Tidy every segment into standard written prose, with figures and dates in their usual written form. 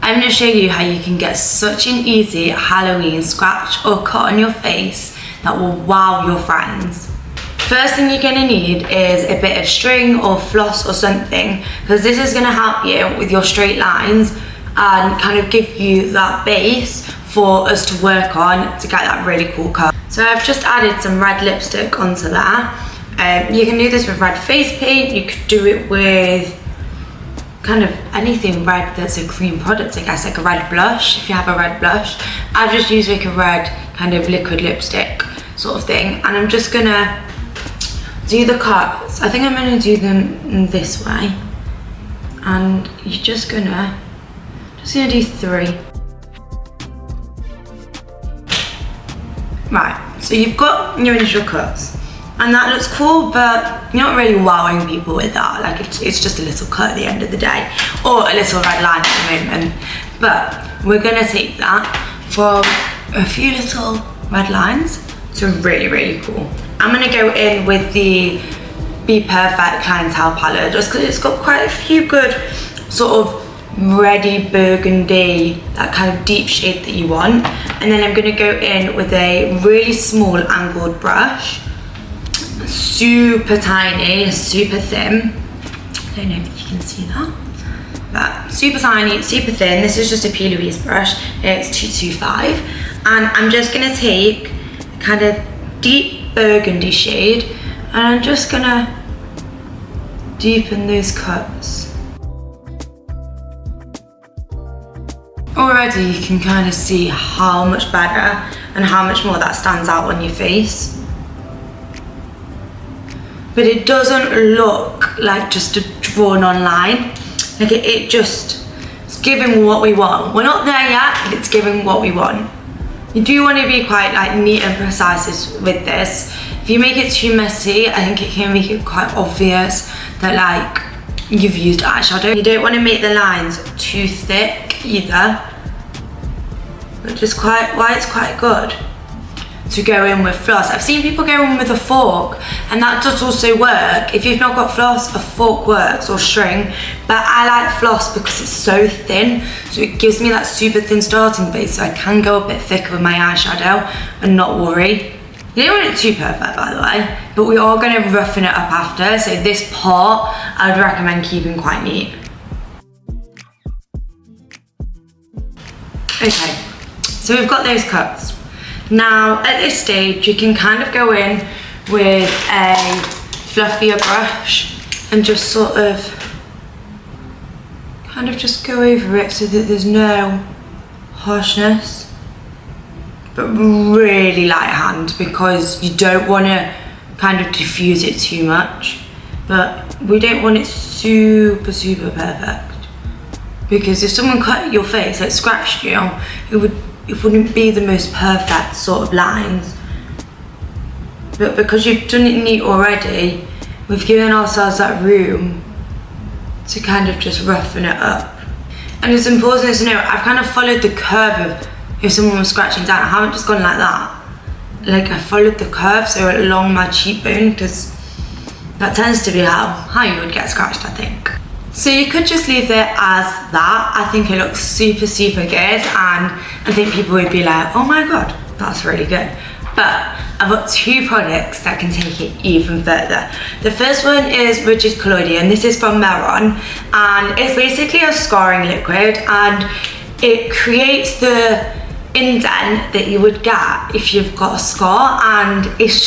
I'm going to show you how you can get such an easy Halloween scratch or cut on your face that will wow your friends. First thing you're going to need is a bit of string or floss or something, because this is going to help you with your straight lines and kind of give you that base for us to work on to get that really cool cut. So I've just added some red lipstick onto there. You can do this with red face paint, you could do it with kind of anything red that's a cream product, I guess, like a red blush, if you have a red blush. I've just used like a red kind of liquid lipstick sort of thing, and I'm just gonna do the cuts. I think I'm gonna do them this way, and you're just gonna do 3. Right, so you've got your initial cuts, and that looks cool, but you're not really wowing people with that. Like it's just a little cut at the end of the day, or a little red line at the moment. But we're gonna take that from a few little red lines to really, really cool. I'm gonna go in with the Be Perfect Clientele palette, just because it's got quite a few good sort of reddy burgundy, that kind of deep shade that you want. And then I'm gonna go in with a really small angled brush, super tiny, super thin. I don't know if you can see that, but super tiny, super thin. This is just a P. Louise brush. It's 225, and I'm just gonna take kind of deep burgundy shade, and I'm just gonna deepen those cuts. Already you can kind of see how much better and how much more that stands out on your face. But it doesn't look like just a drawn on line. Like it's giving what we want. We're not there yet, but it's giving what we want. You do want to be quite like neat and precise with this. If you make it too messy, I think it can make it quite obvious that like you've used eyeshadow. You don't want to make the lines too thick either, but just why it's quite good to go in with floss. I've seen people go in with a fork, and that does also work. If you've not got floss, a fork works, or string, but I like floss because it's so thin, so it gives me that super thin starting base, so I can go a bit thicker with my eyeshadow and not worry. You don't want it too perfect, by the way, but we are going to roughen it up after, so this part I would recommend keeping quite neat. Okay, so we've got those cuts. Now at this stage you can kind of go in with a fluffier brush and just sort of kind of just go over it so that there's no harshness, but really light hand, because you don't want to kind of diffuse it too much, but we don't want it super perfect, because if someone cut your face, like scratched you, it wouldn't be the most perfect sort of lines. But because you've done it neat already, we've given ourselves that room to kind of just roughen it up. And it's important to know, I've kind of followed the curve of if someone was scratching down. I haven't just gone like that. Like I followed the curve, so along my cheekbone, because that tends to be how you would get scratched, I think. So you could just leave it as that. I think it looks super good, and I think people would be like, oh my god, that's really good. But I've got 2 products that can take it even further. The first one is Rigid Collodion. This is from Meron, and it's basically a scarring liquid, and it creates the indent that you would get if you've got a scar, and it's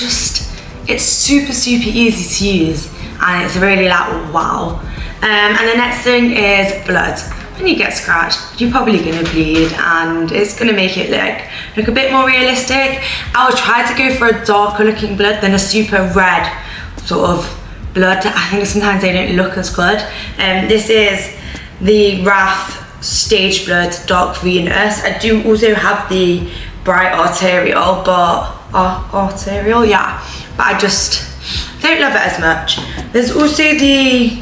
super easy to use, and it's really like wow. And the next thing is blood. When you get scratched, you're probably gonna bleed, and it's gonna make it look a bit more realistic. I would try to go for a darker looking blood than a super red sort of blood. I think sometimes they don't look as good. This is the Wrath Stage Blood Dark Venus. I do also have the Bright Arterial, but I just don't love it as much. There's also the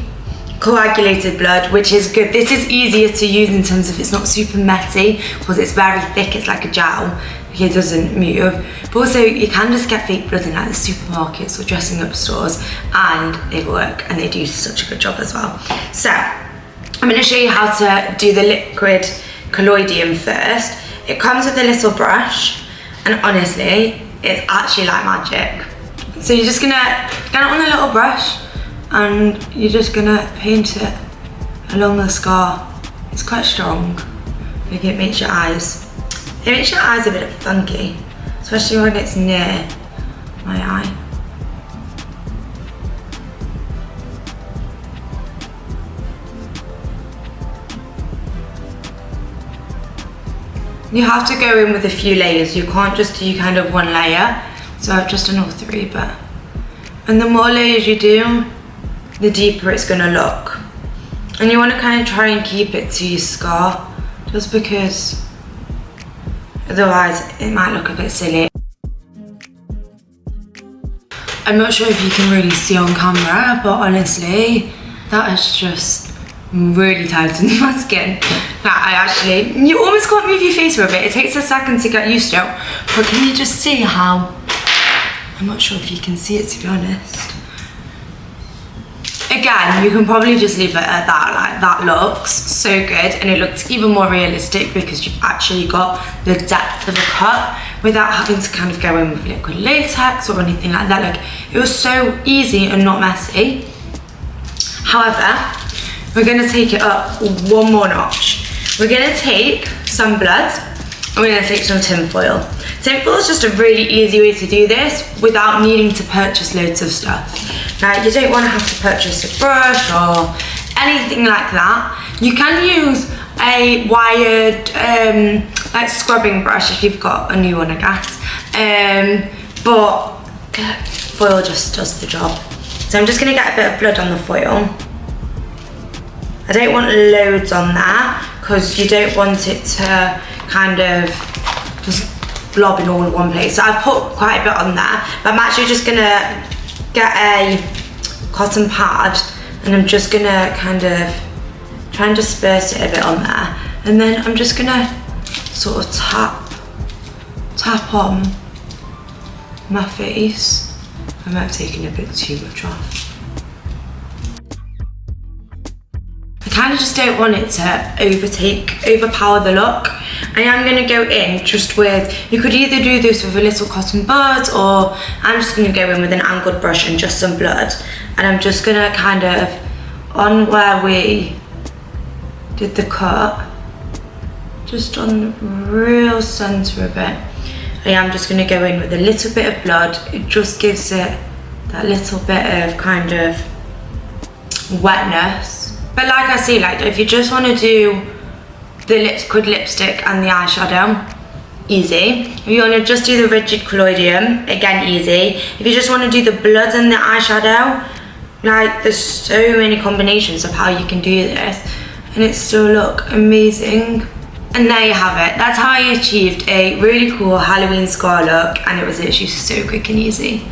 Coagulated Blood, which is good. This is easier to use in terms of it's not super messy, because it's very thick, it's like a gel, it doesn't move. But also you can just get fake blood in like the supermarkets or dressing up stores, and they work, and they do such a good job as well. So I'm going to show you how to do the liquid colloidum first. It comes with a little brush, and honestly, it's actually like magic. So you're just gonna get it on a little brush, and you're just gonna paint it along the scar. It's quite strong. Like it makes your eyes a bit funky, especially when it's near my eye. You have to go in with a few layers. You can't just do kind of one layer. So I've just done all three, and the more layers you do, the deeper it's gonna look. And you wanna kind of try and keep it to your scar, just because otherwise it might look a bit silly. I'm not sure if you can really see on camera, but honestly, that is just really tightened my skin. You almost can't move your face for a bit. It takes a second to get used to it. But can you just see how, I'm not sure if you can see it, to be honest. Again, you can probably just leave it at that. Like, that looks so good, and it looks even more realistic because you've actually got the depth of a cut without having to kind of go in with liquid latex or anything like that. Like, it was so easy and not messy. However, we're gonna take it up one more notch. We're gonna take some blood, and we're gonna take some tin foil. Tin foil is just a really easy way to do this without needing to purchase loads of stuff. Now, you don't wanna have to purchase a brush or anything like that. You can use a wired like scrubbing brush if you've got a new one, I guess. But foil just does the job. So I'm just gonna get a bit of blood on the foil. I don't want loads on there because you don't want it to kind of just blob in all in one place. So I've put quite a bit on there, but I'm actually just gonna get a cotton pad, and I'm just gonna kind of try and disperse it a bit on there. And then I'm just gonna sort of tap on my face. I might have taken a bit too much off. I kind of just don't want it to overpower the look. I am going to go in just with, you could either do this with a little cotton bud, or I'm just going to go in with an angled brush and just some blood. And I'm just going to kind of, on where we did the cut, just on the real centre of it, I am just going to go in with a little bit of blood. It just gives it that little bit of kind of wetness. But like I say, like if you just want to do the liquid lipstick and the eyeshadow, easy. If you want to just do the rigid collodium, again, easy. If you just want to do the blood and the eyeshadow, like there's so many combinations of how you can do this, and it still look amazing. And there you have it. That's how I achieved a really cool Halloween scar look, and it was literally so quick and easy.